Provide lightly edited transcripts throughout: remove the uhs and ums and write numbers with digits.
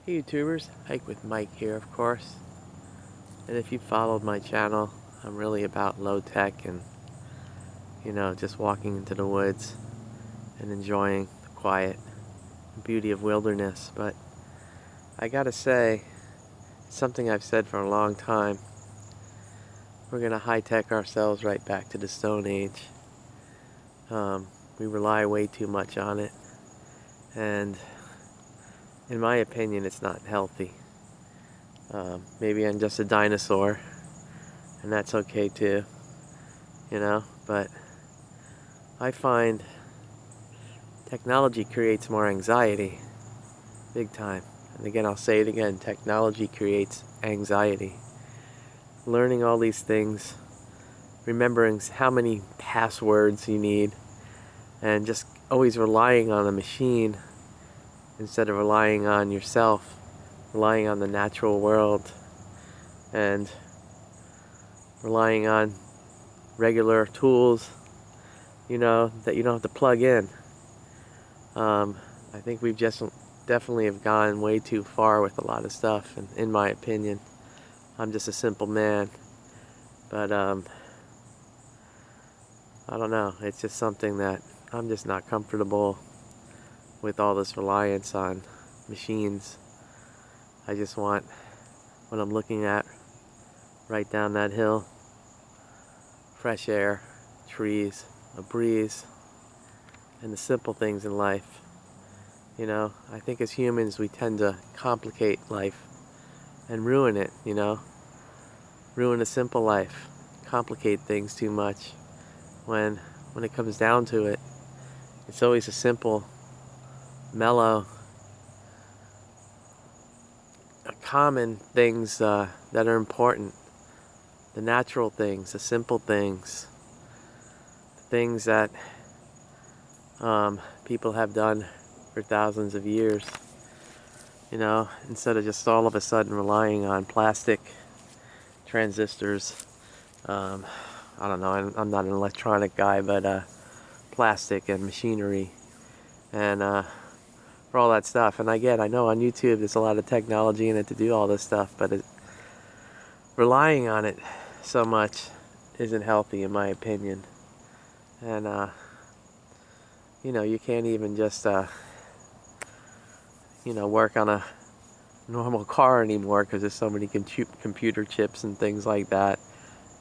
Hey YouTubers, Hike with Mike here of course. And if you followed my channel, I'm really about low tech and just walking into the woods and enjoying the quiet and beauty of wilderness. But I gotta say, it's something I've said for a long time. We're gonna high tech ourselves right back to the Stone Age. We rely way too much on it, and in my opinion it's not healthy. Maybe I'm just a dinosaur, and that's okay too, but I find technology creates more anxiety, big time. And again, I'll say it again, technology creates anxiety. Learning all these things, remembering how many passwords you need, and just always relying on a machine instead of relying on yourself, relying on the natural world, and relying on regular tools, that you don't have to plug in. I think we've just definitely have gone way too far with a lot of stuff, and in my opinion, I'm just a simple man, but I don't know, it's just something that I'm just not comfortable with, all this reliance on machines. I just want what I'm looking at right down that hill: fresh air, trees, a breeze, and the simple things in life. I think as humans we tend to complicate life and ruin it, ruin a simple life, complicate things too much, when it comes down to it, it's always a simple, mellow, common things that are important. The natural things, the simple things, the things that people have done for thousands of years, instead of just all of a sudden relying on plastic, transistors. I don't know, I'm not an electronic guy, but plastic and machinery and for all that stuff. And I know on YouTube there's a lot of technology in it to do all this stuff, but relying on it so much isn't healthy in my opinion. And you can't even just work on a normal car anymore because there's so many computer chips and things like that.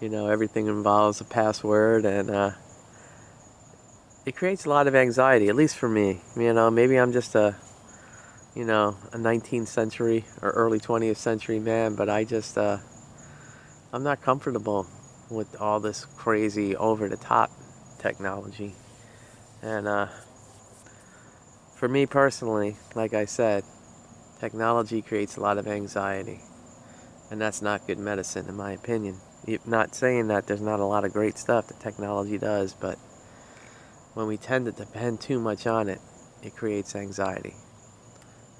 Everything involves a password, and it creates a lot of anxiety, at least for me. Maybe I'm just a 19th century or early 20th century man, but I'm not comfortable with all this crazy over-the-top technology. And for me personally, like I said, technology creates a lot of anxiety, and that's not good medicine in my opinion. Not saying that there's not a lot of great stuff that technology does, but when we tend to depend too much on it, it creates anxiety.